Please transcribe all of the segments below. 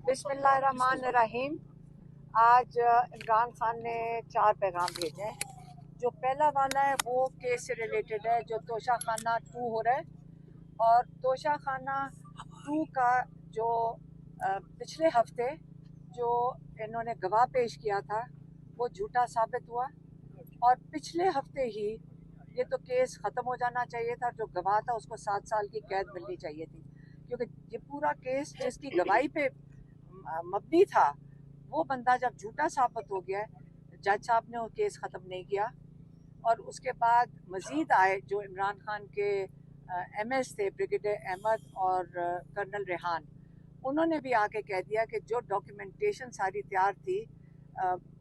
बिस्मिल्लाहिर्रहमानिर्रहीम। आज इमरान खान ने 4 पैगाम भेजे हैं। जो पहला वाला है वो केस से रिलेटेड है, जो तोशा खाना 2 हो रहा है। और तोशा खाना 2 का जो पिछले हफ्ते जो इन्होंने गवाह पेश किया था वो झूठा साबित हुआ, और पिछले हफ्ते ही ये तो केस ख़त्म हो जाना चाहिए था। जो गवाह था उसको 7 साल की कैद मिलनी चाहिए थी, क्योंकि ये पूरा केस जिसकी गवाही पे मबनी था वो बंदा जब झूठा साबित हो गया है, जज साहब ने वो केस ख़त्म नहीं किया। और उसके बाद मज़ीद आए जो इमरान खान के एमएस थे, ब्रिगेडियर अहमद और कर्नल रेहान, उन्होंने भी आके कह दिया कि जो डॉक्यूमेंटेशन सारी तैयार थी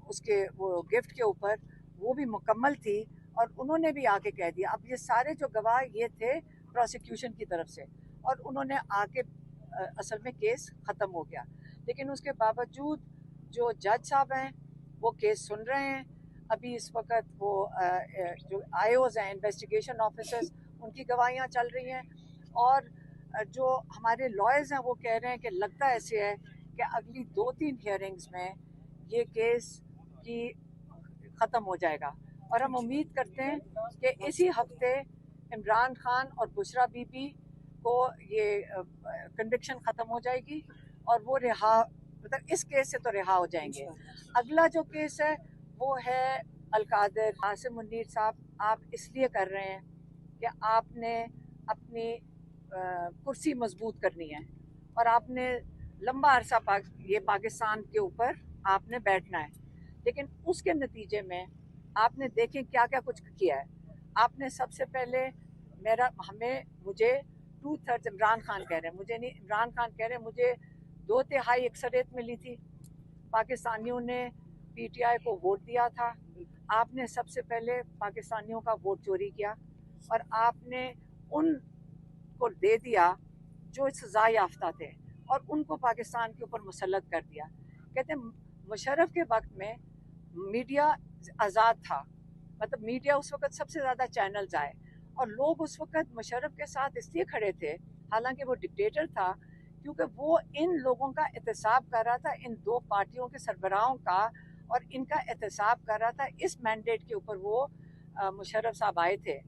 उसके वो गिफ्ट के ऊपर वो भी मुकम्मल थी, और उन्होंने भी आके कह दिया। अब ये सारे जो गवाह ये थे प्रोसिक्यूशन की तरफ से, और उन्होंने आके असल में केस ख़त्म हो गया। लेकिन उसके बावजूद जो जज साहब हैं वो केस सुन रहे हैं। अभी इस वक्त वो जो आईओज हैं, इन्वेस्टिगेशन ऑफिसर्स, उनकी गवाहियाँ चल रही हैं। और जो हमारे लॉयर्स हैं वो कह रहे हैं कि लगता ऐसे है कि अगली 2-3 हियरिंग्स में ये केस की ख़त्म हो जाएगा। और हम उम्मीद करते हैं कि इसी हफ्ते इमरान खान और बुशरा बीबी को ये कन्विक्शन ख़त्म हो जाएगी और वो रिहा, मतलब इस केस से तो रिहा हो जाएंगे। अगला जो केस है वो है अलकादर आसिम मुनीर साहब। आप इसलिए कर रहे हैं कि आपने अपनी कुर्सी मजबूत करनी है, और आपने लंबा अरसा ये पाकिस्तान के ऊपर आपने बैठना है। लेकिन उसके नतीजे में आपने देखें क्या क्या कुछ किया है। आपने सबसे पहले मुझे 2/3 इमरान खान कह रहे हैं, मुझे नहीं, इमरान खान कह रहे हैं मुझे 2/3 अक्सरियत मिली थी। पाकिस्तानियों ने पीटीआई को वोट दिया था। आपने सबसे पहले पाकिस्तानियों का वोट चोरी किया, और आपने उनको दे दिया जो सजा याफ्ता थे, और उनको पाकिस्तान के ऊपर मुसल्लत कर दिया। कहते हैं मुशर्रफ के वक्त में मीडिया आज़ाद था, मतलब मीडिया उस वक्त सबसे ज़्यादा चैनल्स आए, और लोग उस वक्त मुशर्रफ के साथ इसलिए खड़े थे, हालांकि वो डिक्टेटर था, क्योंकि वो इन लोगों का एहतसाब कर रहा था, इन 2 पार्टियों के सरबराहों का, और इनका एहतसाब कर रहा था। इस मैंडेट के ऊपर वो मुशर्रफ साहब आए थे,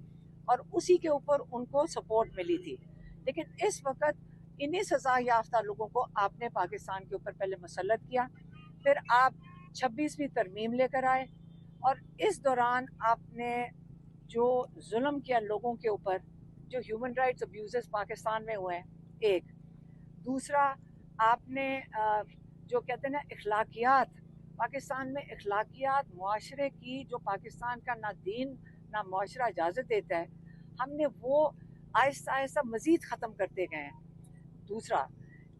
और उसी के ऊपर उनको सपोर्ट मिली थी। लेकिन इस वक्त इन्हीं सजा याफ्ता लोगों को आपने पाकिस्तान के ऊपर पहले मुसल्लत किया, फिर आप 26वीं तरमीम लेकर आए, और इस दौरान आपने जो जुल्म किया लोगों के ऊपर, जो ह्यूमन राइट्स अब्यूज़ पाकिस्तान में हुए हैं, एक दूसरा आपने जो कहते हैं ना अखलाकियात, पाकिस्तान में अखलाकियात मुआशरे की जो पाकिस्तान का ना दीन ना मुआशरा इजाज़त देता है, हमने वो आहिस्ता आहिस्ता मज़ीद ख़त्म करते गए हैं। दूसरा,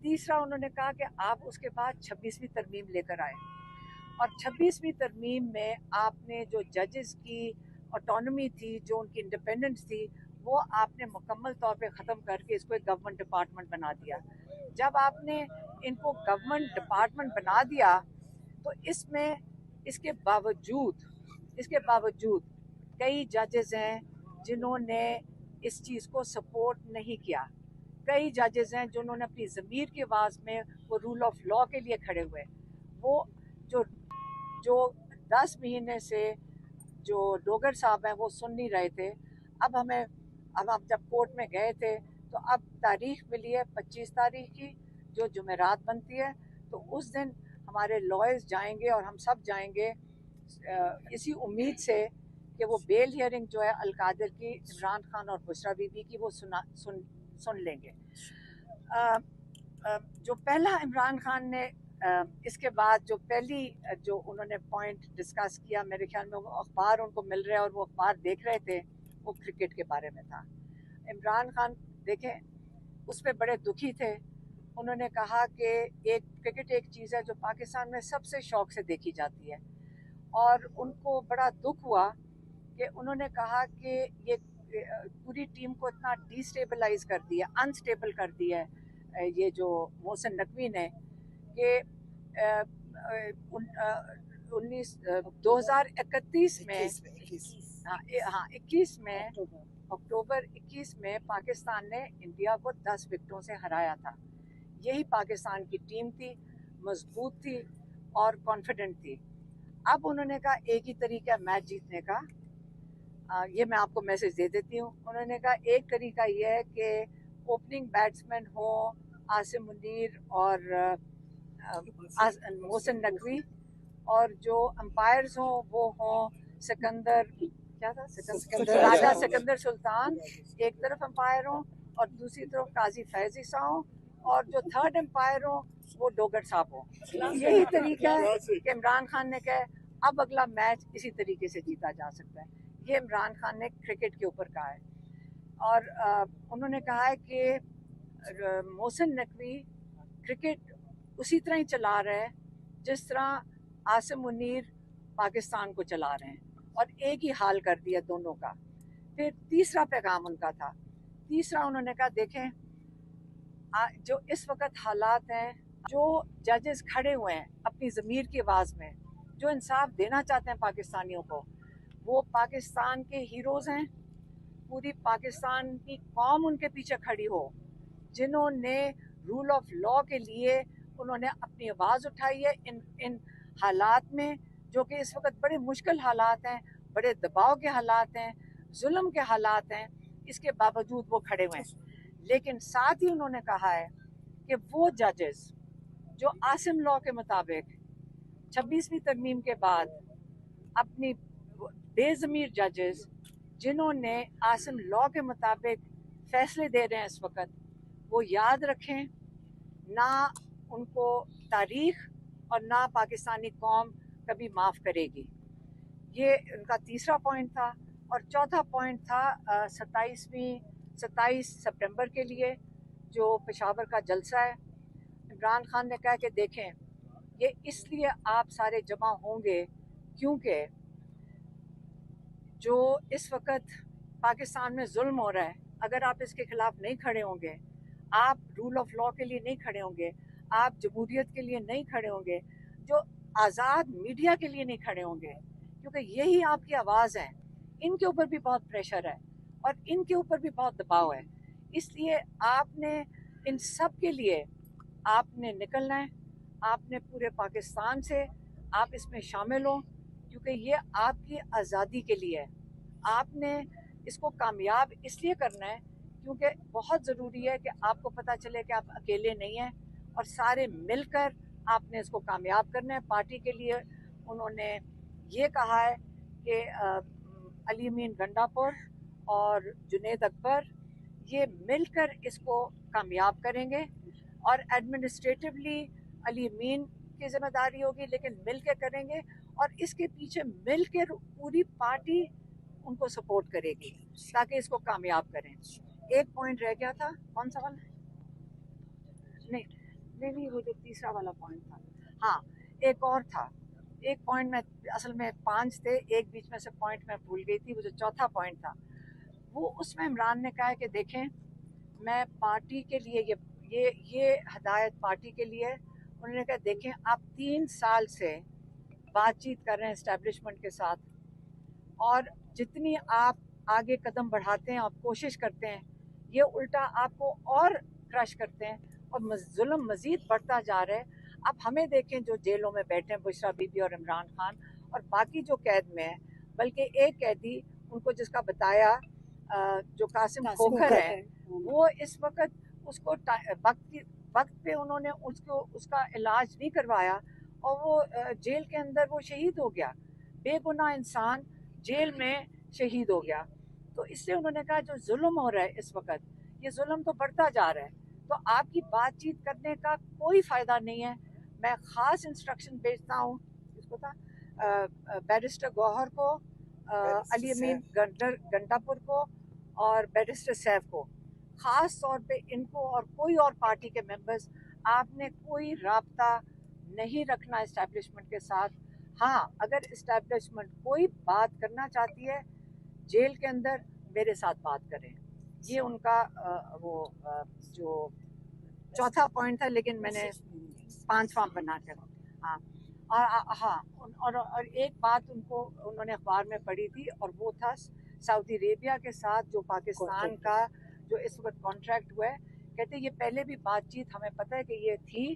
तीसरा उन्होंने कहा कि आप उसके बाद 26वीं तरमीम लेकर आए, और 26वीं तरमीम में आपने जो जजेस की ऑटोनमी थी, जो उनकी इंडिपेंडेंस थी, वो आपने मुकम्मल तौर पे ख़त्म करके इसको एक गवर्नमेंट डिपार्टमेंट बना दिया। जब आपने इनको गवर्नमेंट डिपार्टमेंट बना दिया तो इसके बावजूद कई जजेस हैं जिन्होंने इस चीज़ को सपोर्ट नहीं किया। कई जजेस हैं जिन्होंने अपनी ज़मीर की आवाज़ में वो रूल ऑफ लॉ के लिए खड़े हुए। वो जो जो 10 महीने से जो डोगर साहब हैं वो सुन नहीं रहे थे। अब हम जब कोर्ट में गए थे तो अब तारीख मिली है 25 तारीख की, जो जुमेरात बनती है, तो उस दिन हमारे लॉयर्स जाएंगे और हम सब जाएंगे इसी उम्मीद से कि वो बेल हियरिंग जो है अलकादर की, इमरान खान और बुशरा बीबी की, वो सुन लेंगे। जो पहला इमरान खान ने इसके बाद जो पहली जो उन्होंने पॉइंट डिस्कस किया, मेरे ख्याल में वो अखबार उनको मिल रहे हैं और वो अखबार देख रहे थे, वो क्रिकेट के बारे में था। इमरान खान देखें उस पर बड़े दुखी थे। उन्होंने कहा कि क्रिकेट एक चीज़ है जो पाकिस्तान में सबसे शौक से देखी जाती है, और उनको बड़ा दुख हुआ कि उन्होंने कहा कि ये पूरी टीम को इतना डिस्टेबलाइज कर दिया, अनस्टेबल कर दिया है ये जो मोहसिन नकवी ने, कि 2031 में, हाँ 21 में, अक्टूबर 21 में पाकिस्तान ने इंडिया को 10 विकेटों से हराया था। यही पाकिस्तान की टीम थी। मजबूत थी और कॉन्फिडेंट थी। अब उन्होंने कहा एक ही तरीका है मैच जीतने का, ये मैं आपको मैसेज दे देती हूँ। उन्होंने कहा एक तरीका ये है कि ओपनिंग बैट्समैन हो आसिम मुनीर और मोहसिन नकवी, और जो अंपायर्स हों वो हों सिकंदर, क्या था, राजा सिकंदर सुल्तान एक तरफ अंपायर हों और दूसरी तरफ काजी फैज ईसा हों, और जो थर्ड अंपायर हो वो डोगर साहब हो। यही तरीका है कि इमरान खान ने कहा अब अगला मैच इसी तरीके से जीता जा सकता है। ये इमरान खान ने क्रिकेट के ऊपर कहा है। और उन्होंने कहा है कि मोहसिन नकवी क्रिकेट उसी तरह ही चला रहे हैं जिस तरह आसिम मुनीर पाकिस्तान को चला रहे हैं, और एक ही हाल कर दिया दोनों का। फिर तीसरा पैगाम उनका था, तीसरा उन्होंने कहा देखें जो इस वक्त हालात हैं, जो जजेस खड़े हुए हैं अपनी ज़मीर की आवाज़ में, जो इंसाफ देना चाहते हैं पाकिस्तानियों को, वो पाकिस्तान के हीरोज़ हैं। पूरी पाकिस्तान की कौम उनके पीछे खड़ी हो, जिन्होंने रूल ऑफ लॉ के लिए उन्होंने अपनी आवाज़ उठाई है इन हालात में, जो कि इस वक्त बड़े मुश्किल हालात हैं, बड़े दबाव के हालात हैं, जुल्म के हालात हैं। इसके बावजूद वो खड़े हुए हैं। लेकिन साथ ही उन्होंने कहा है कि वो जजेस जो आसिम लॉ के मुताबिक 26वीं तरमीम के बाद अपनी बेज़मीर जजेस जिन्होंने आसिम लॉ के मुताबिक फैसले दे रहे हैं इस वक्त, वो याद रखें, ना उनको तारीख और ना पाकिस्तानी कौम कभी माफ़ करेगी। ये उनका तीसरा पॉइंट था। और चौथा पॉइंट था 27 सितंबर के लिए जो पेशावर का जलसा है। इमरान खान ने कहा कि देखें ये इसलिए आप सारे जमा होंगे क्योंकि जो इस वक्त पाकिस्तान में जुल्म हो रहा है, अगर आप इसके खिलाफ नहीं खड़े होंगे, आप रूल ऑफ लॉ के लिए नहीं खड़े होंगे, आप जमहूरियत के लिए नहीं खड़े होंगे, जो आज़ाद मीडिया के लिए नहीं खड़े होंगे, क्योंकि यही आपकी आवाज़ है। इनके ऊपर भी बहुत प्रेशर है और इनके ऊपर भी बहुत दबाव है। इसलिए आपने इन सब के लिए आपने निकलना है, आपने पूरे पाकिस्तान से आप इसमें शामिल हो, क्योंकि ये आपकी आज़ादी के लिए है। आपने इसको कामयाब इसलिए करना है क्योंकि बहुत ज़रूरी है कि आपको पता चले कि आप अकेले नहीं हैं और सारे मिलकर आपने इसको कामयाब करना है। पार्टी के लिए उन्होंने ये कहा है कि अली अमीन गंडापुर और जुनेद अकबर ये मिलकर इसको कामयाब करेंगे, और एडमिनिस्ट्रेटिवली अली अमीन की जिम्मेदारी होगी, लेकिन मिल के करेंगे और इसके पीछे मिल के पूरी पार्टी उनको सपोर्ट करेगी ताकि इसको कामयाब करें। एक पॉइंट रह गया था, कौन सा वाला? नहीं, वो जो तीसरा वाला पॉइंट था, हाँ एक और था, एक पॉइंट में असल में 5 थे, एक बीच में से पॉइंट मैं भूल गई थी, वो जो चौथा पॉइंट था वो उसमें इमरान ने कहा है कि देखें मैं पार्टी के लिए ये हदायत पार्टी के लिए। उन्होंने कहा देखें आप 3 साल से बातचीत कर रहे हैं इस्टेब्लिशमेंट के साथ, और जितनी आप आगे कदम बढ़ाते हैं, आप कोशिश करते हैं, ये उल्टा आपको और क्रश करते हैं और जुल्म मज़ीद बढ़ता जा रहा है। अब हमें देखें जो जेलों में बैठे हैं, बुशरा बीबी और इमरान खान, और बाकी जो कैद में है, बल्कि एक कैदी उनको जिसका बताया जो कासिम खोखर है, वो इस वक्त उसको वक्त पे उन्होंने उसका इलाज नहीं करवाया और वो जेल के अंदर वो शहीद हो गया। बेगुनाह इंसान जेल में शहीद हो गया। तो इसलिए उन्होंने कहा जो जुल्म हो रहा है इस वक्त, ये जुल्म तो बढ़ता जा रहा है, तो आपकी बातचीत करने का कोई फ़ायदा नहीं है। मैं ख़ास इंस्ट्रक्शन भेजता हूँ इसको था बैरिस्टर गौहर को, अली अमीन गंडापुर को और बैरिस्टर सैफ को, ख़ास तौर पे इनको और कोई और पार्टी के मेंबर्स, आपने कोई राब्ता नहीं रखना इस्टेब्लिशमेंट के साथ। हाँ, अगर इस्टेब्लिशमेंट कोई बात करना चाहती है जेल के अंदर, मेरे साथ बात करें। ये उनका जो चौथा पॉइंट था, लेकिन मैंने 5वां बना कर, हाँ। और एक बात उन्होंने अखबार में पढ़ी थी, और वो था सऊदी अरेबिया के साथ जो पाकिस्तान का जो इस वक्त कॉन्ट्रैक्ट हुआ है। कहते ये पहले भी बातचीत हमें पता है कि ये थी,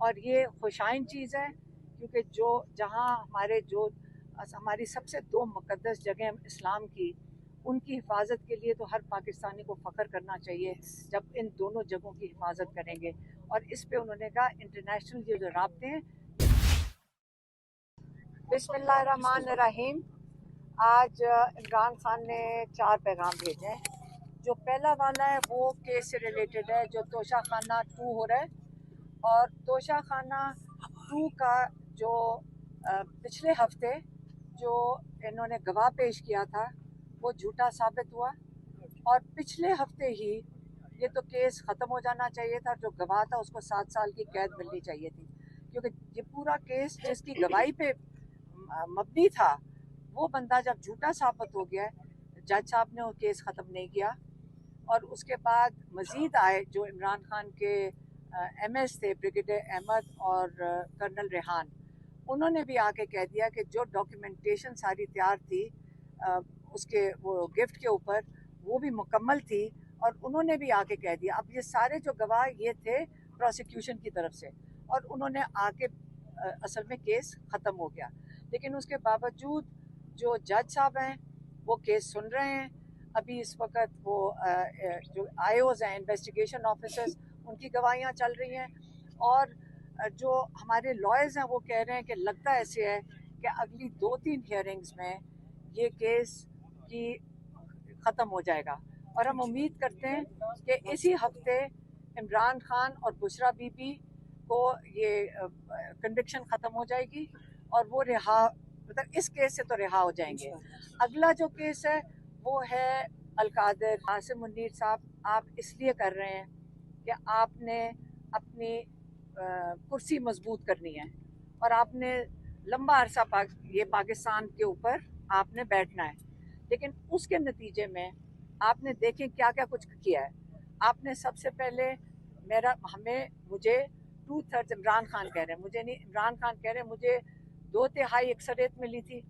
और ये खुशाइन चीज़ है क्योंकि जो जहाँ हमारी सबसे दो मुक़द्दस जगह इस्लाम की, उनकी हिफाजत के लिए तो हर पाकिस्तानी को फ़ख्र करना चाहिए जब इन दोनों जगहों की हिफाजत करेंगे। और इस पे उन्होंने कहा इंटरनेशनल ये जो राब्ते हैं। बिस्मिल्लाहिर्रहमानिर्रहीम। आज इमरान खान ने 4 पैगाम भेजे हैं। जो पहला वाला है वो केस से रिलेटेड है जो तोशा खाना 2 हो रहा है, और तोशा खाना 2 का जो पिछले हफ्ते जो इन्होंने गवाह पेश किया था वो झूठा साबित हुआ, और पिछले हफ्ते ही ये तो केस ख़त्म हो जाना चाहिए था। जो गवाह था उसको 7 साल की कैद मिलनी चाहिए थी, क्योंकि ये पूरा केस जिसकी गवाही पे मबनी था वो बंदा जब झूठा साबित हो गया, जज साहब ने वो केस ख़त्म नहीं किया। और उसके बाद मज़ीद आए जो इमरान खान के MS थे, ब्रिगेडियर अहमद और कर्नल रेहान, उन्होंने भी आके कह दिया कि जो डॉक्यूमेंटेशन सारी तैयार थी उसके वो गिफ्ट के ऊपर वो भी मुकम्मल थी, और उन्होंने भी आके कह दिया। अब ये सारे जो गवाह ये थे प्रोसिक्यूशन की तरफ से, और उन्होंने आके असल में केस ख़त्म हो गया। लेकिन उसके बावजूद जो जज साहब हैं वो केस सुन रहे हैं। अभी इस वक्त वो जो IOs हैं, इन्वेस्टिगेशन ऑफिसर्स, उनकी गवाहियाँ चल रही हैं, और जो हमारे लॉयर्स हैं वो कह रहे हैं कि लगता ऐसे है कि अगली 2-3 हियरिंग्स में ये केस की ख़त्म हो जाएगा। और हम उम्मीद करते हैं कि इसी हफ्ते इमरान खान और बुशरा बीबी को ये कन्विक्शन ख़त्म हो जाएगी और वो रिहा, मतलब इस केस से तो रिहा हो जाएंगे। अगला जो केस है वो है अलकादर। आसिम मुनीर साहब, आप इसलिए कर रहे हैं कि आपने अपनी कुर्सी मजबूत करनी है, और आपने लंबा अरसा ये पाकिस्तान के ऊपर आपने बैठना है। लेकिन उसके नतीजे में आपने देखें क्या क्या कुछ किया है। आपने सबसे पहले मुझे 2/3 इमरान खान कह रहे हैं, मुझे नहीं, इमरान खान कह रहे हैं मुझे 2/3 अक्सरियत मिली थी।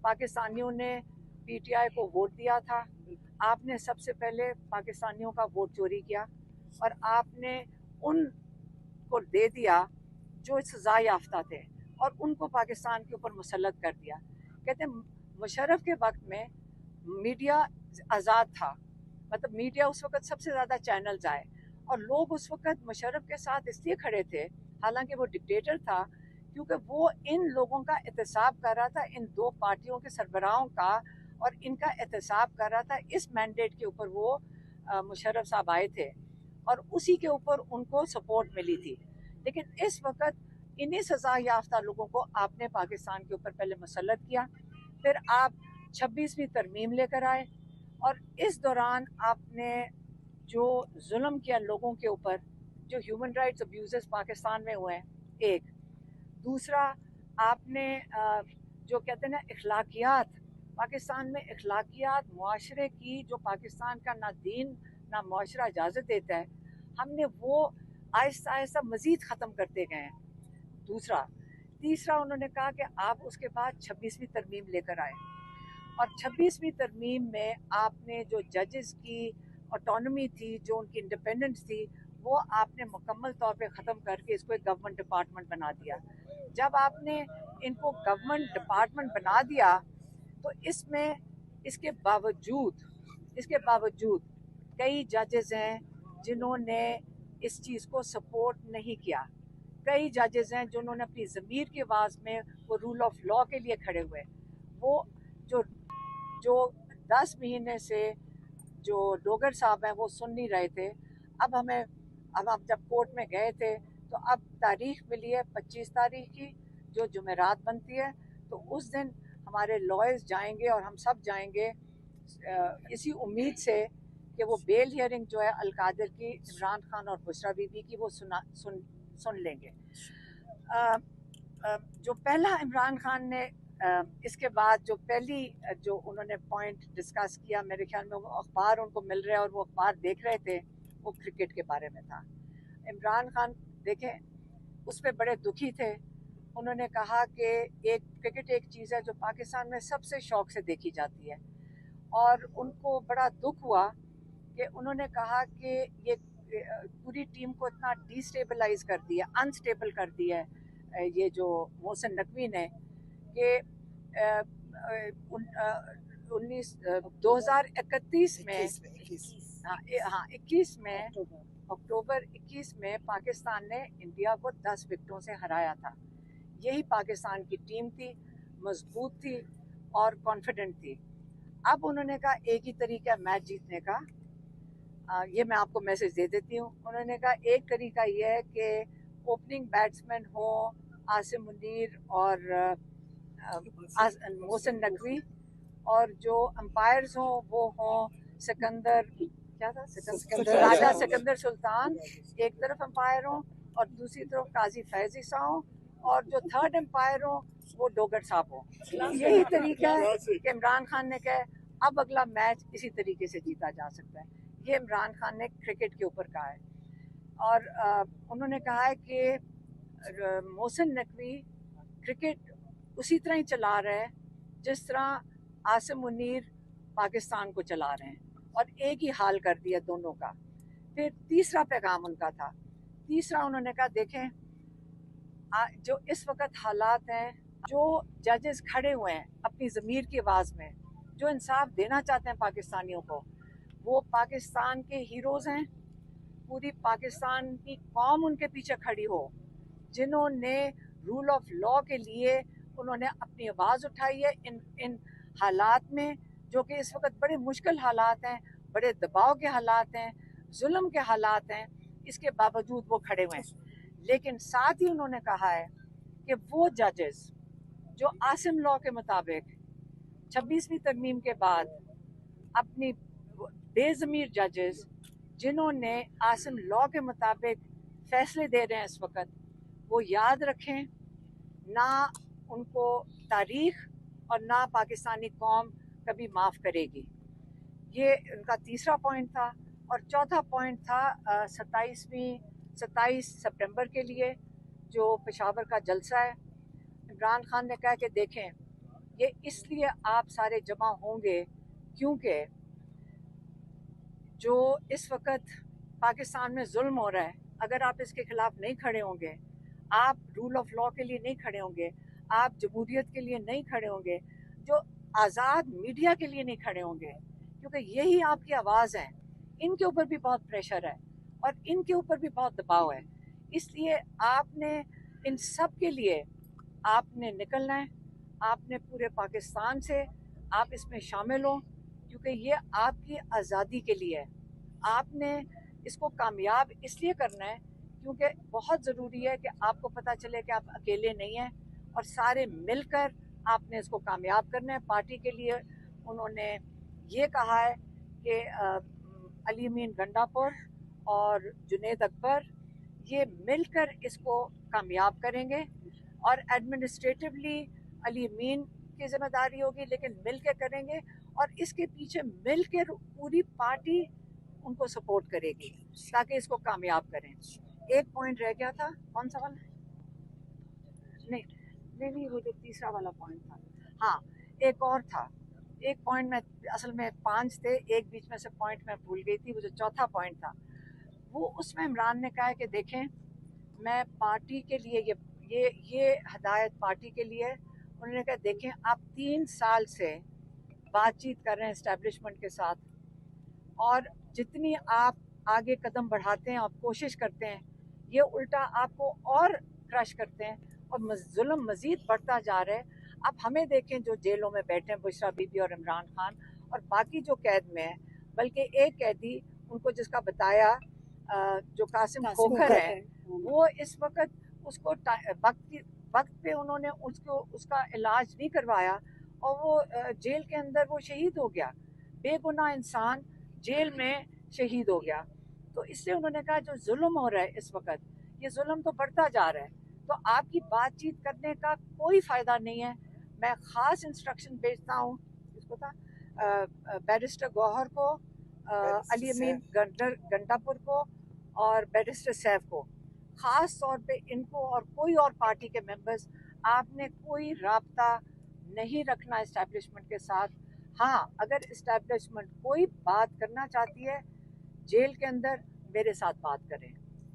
पाकिस्तानियों ने PTI को वोट दिया था। आपने सबसे पहले पाकिस्तानियों का वोट चोरी किया, और आपने उनको दे दिया जो सज़ा याफ्ता थे, और उनको पाकिस्तान के ऊपर मुसल्लत कर दिया। कहते हैं मुशर्रफ के वक्त में मीडिया आज़ाद था, मतलब मीडिया उस वक्त सबसे ज़्यादा चैनल्स आए, और लोग उस वक्त मुशर्रफ के साथ इसलिए खड़े थे, हालांकि वो डिक्टेटर था, क्योंकि वो इन लोगों का एहतसाब कर रहा था, इन 2 पार्टियों के सरबराहों का, और इनका एहतसाब कर रहा था। इस मैंडेट के ऊपर वो मुशर्रफ साहब आए थे, और उसी के ऊपर उनको सपोर्ट मिली थी। लेकिन इस वक्त इन्हीं सज़ा याफ्ता लोगों को आपने पाकिस्तान के ऊपर पहले मुसल्लत किया, फिर आप 26वीं तरमीम लेकर आए, और इस दौरान आपने जो जुल्म किया लोगों के ऊपर, जो ह्यूमन राइट्स अब्यूज़ पाकिस्तान में हुए हैं, एक दूसरा आपने जो कहते हैं ना अखलाकियात, पाकिस्तान में अखलाकियात मुआशरे की जो पाकिस्तान का ना दीन ना मुआशरा इजाज़त देता है, हमने वो आहिस्ता आहिस्ता मज़ीद ख़त्म करते गए हैं। दूसरा, तीसरा उन्होंने कहा कि आप उसके बाद 26वीं तरमीम लेकर आए, और 26वीं तरमीम में आपने जो जजेस की ऑटोनमी थी, जो उनकी इंडिपेंडेंस थी, वो आपने मुकम्मल तौर पे ख़त्म करके इसको एक गवर्नमेंट डिपार्टमेंट बना दिया। जब आपने इनको गवर्नमेंट डिपार्टमेंट बना दिया तो इसके बावजूद कई जजेस हैं जिन्होंने इस चीज़ को सपोर्ट नहीं किया। कई जजेस हैं जिन्होंने अपनी ज़मीर की आवाज़ में वो रूल ऑफ लॉ के लिए खड़े हुए। वो जो 10 महीने से जो डोगर साहब हैं वो सुन नहीं रहे थे। अब हम जब कोर्ट में गए थे तो अब तारीख मिली है 25 तारीख की, जो जुमेरात बनती है, तो उस दिन हमारे लॉयर्स जाएंगे और हम सब जाएंगे इसी उम्मीद से कि वो बेल हियरिंग जो है अलकादर की, इमरान खान और बुशरा बीबी की, वो सुन लेंगे। जो पहला इमरान खान ने इसके बाद जो पहली जो उन्होंने पॉइंट डिस्कस किया, मेरे ख्याल में वो अखबार उनको मिल रहे हैं और वो अखबार देख रहे थे, वो क्रिकेट के बारे में था। इमरान खान देखें उस पर बड़े दुखी थे। उन्होंने कहा कि क्रिकेट एक चीज़ है जो पाकिस्तान में सबसे शौक से देखी जाती है, और उनको बड़ा दुख हुआ कि उन्होंने कहा कि ये पूरी टीम को इतना डिस्टेबलाइज कर दिया, अनस्टेबल कर दिया है ये जो मोहसिन नकवी ने कि 2031 में, हाँ 21 में, अक्टूबर 21 में पाकिस्तान ने इंडिया को 10 विकेटों से हराया था। यही पाकिस्तान की टीम थी, मजबूत थी और कॉन्फिडेंट थी। अब उन्होंने कहा एक ही तरीका मैच जीतने का, ये मैं आपको मैसेज दे देती हूँ। उन्होंने कहा एक तरीका ये है कि ओपनिंग बैट्समैन हो आसिम मुनीर और मोहसिन नकवी, और जो अंपायर्स हों वो हों सिकंदर, क्या था, राजा सिकंदर सुल्तान एक तरफ अंपायर हों और दूसरी तरफ काजी फैज ईसा हों, और जो थर्ड अंपायर हो वो डोगर साहब हो। यही तरीका है कि इमरान खान ने कहा अब अगला मैच इसी तरीके से जीता जा सकता है। ये इमरान खान ने क्रिकेट के ऊपर कहा है। और उन्होंने कहा है कि मोहसिन नकवी क्रिकेट उसी तरह ही चला रहा है जिस तरह आसिम मुनीर पाकिस्तान को चला रहे हैं, और एक ही हाल कर दिया दोनों का। फिर तीसरा पैगाम उनका था, तीसरा उन्होंने कहा देखें जो इस वक्त हालात हैं, जो जजेस खड़े हुए हैं अपनी ज़मीर की आवाज़ में, जो इंसाफ देना चाहते हैं पाकिस्तानियों को, वो पाकिस्तान के हीरोज़ हैं। पूरी पाकिस्तान की कौम उनके पीछे खड़ी हो, जिन्होंने रूल ऑफ लॉ के लिए उन्होंने अपनी आवाज़ उठाई है इन हालात में, जो कि इस वक्त बड़े मुश्किल हालात हैं, बड़े दबाव के हालात हैं, जुल्म के हालात हैं। इसके बावजूद वो खड़े हुए हैं। लेकिन साथ ही उन्होंने कहा है कि वो जजेस जो आसिम लॉ के मुताबिक 26वीं तरमीम के बाद अपनी बेज़मीर जजेस जिन्होंने आसिम लॉ के मुताबिक फैसले दे रहे हैं इस वक्त, वो याद रखें, ना उनको तारीख और ना पाकिस्तानी कौम कभी माफ़ करेगी। ये उनका तीसरा पॉइंट था। और चौथा पॉइंट था 27 सितंबर के लिए जो पेशावर का जलसा है। इमरान खान ने कहा कि देखें ये इसलिए आप सारे जमा होंगे क्योंकि जो इस वक्त पाकिस्तान में जुल्म हो रहा है, अगर आप इसके खिलाफ नहीं खड़े होंगे, आप रूल ऑफ लॉ के लिए नहीं खड़े होंगे, आप जमहूरियत के लिए नहीं खड़े होंगे, जो आज़ाद मीडिया के लिए नहीं खड़े होंगे, क्योंकि यही आपकी आवाज़ है, इनके ऊपर भी बहुत प्रेशर है और इनके ऊपर भी बहुत दबाव है। इसलिए आपने इन सब के लिए आपने निकलना है, आपने पूरे पाकिस्तान से आप इसमें शामिल हो, क्योंकि ये आपकी आज़ादी के लिए है। आपने इसको कामयाब इसलिए करना है क्योंकि बहुत ज़रूरी है कि आपको पता चले कि आप अकेले नहीं हैं और सारे मिलकर आपने इसको कामयाब करना है। पार्टी के लिए उन्होंने ये कहा है कि अली अमीन गंडापुर और जुनेद अकबर ये मिलकर इसको कामयाब करेंगे, और एडमिनिस्ट्रेटिवली अली अमीन की जिम्मेदारी होगी, लेकिन मिल के करेंगे और इसके पीछे मिल के पूरी पार्टी उनको सपोर्ट करेगी ताकि इसको कामयाब करें। एक पॉइंट रह गया था, कौन सा वाला? नहीं, वो जो तीसरा वाला पॉइंट था, हाँ एक और था, एक पॉइंट में असल में 5 थे, एक बीच में से पॉइंट मैं भूल गई थी। वो जो चौथा पॉइंट था वो उसमें इमरान ने कहा है कि देखें मैं पार्टी के लिए ये हदायत पार्टी के लिए है। उन्होंने कहा देखें आप 3 साल से बातचीत कर रहे हैं इस्टेब्लिशमेंट के साथ, और जितनी आप आगे कदम बढ़ाते हैं और कोशिश करते हैं, ये उल्टा आपको और क्रश करते हैं और जुल्म मज़ीद बढ़ता जा रहा है। अब हमें देखें जो जेलों में बैठे हैं, बुशरा बीबी और इमरान खान, और बाकी जो कैद में है, बल्कि एक कैदी उनको जिसका बताया जो कासिम खोखर है, वो इस वक्त उसको वक्त पे उन्होंने उसका इलाज नहीं करवाया और वो जेल के अंदर वो शहीद हो गया। बेगुनाह इंसान जेल में शहीद हो गया। तो इससे उन्होंने कहा जो जुल्म हो रहा है इस वक्त, ये जुल्म तो बढ़ता जा रहा है, तो आपकी बातचीत करने का कोई फ़ायदा नहीं है। मैं ख़ास इंस्ट्रक्शन भेजता हूँ, इसको था बैरिस्टर गौहर को, अली अमीन गंडापुर को और बैरिस्टर सैफ को, ख़ास तौर पे इनको और कोई और पार्टी के मेंबर्स, आपने कोई राब्ता नहीं रखना इस्टेब्लिशमेंट के साथ। हाँ, अगर इस्टेब्लिशमेंट कोई बात करना चाहती है जेल के अंदर, मेरे साथ बात करें।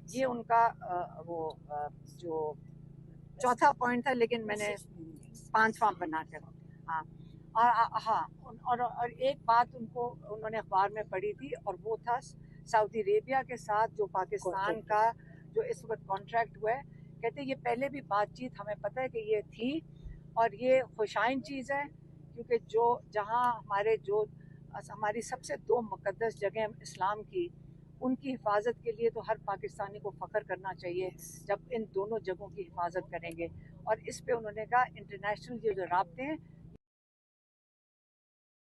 ये उनका वो जो चौथा पॉइंट था, लेकिन मैंने 5वां बना कर हाँ। और हाँ, और एक बात उन्होंने अखबार में पढ़ी थी, और वो था सऊदी अरेबिया के साथ जो पाकिस्तान का जो इस वक्त कॉन्ट्रैक्ट हुआ है। कहते ये पहले भी बातचीत हमें पता है कि ये थी, और ये खुशाइन चीज़ है, क्योंकि जहाँ हमारी सबसे 2 मुक़द्दस जगह इस्लाम की, उनकी हिफाजत के लिए तो हर पाकिस्तानी को फ़ख्र करना चाहिए जब इन दोनों जगहों की हिफाजत करेंगे। और इस पे उन्होंने कहा इंटरनेशनल ये जो राब्ते हैं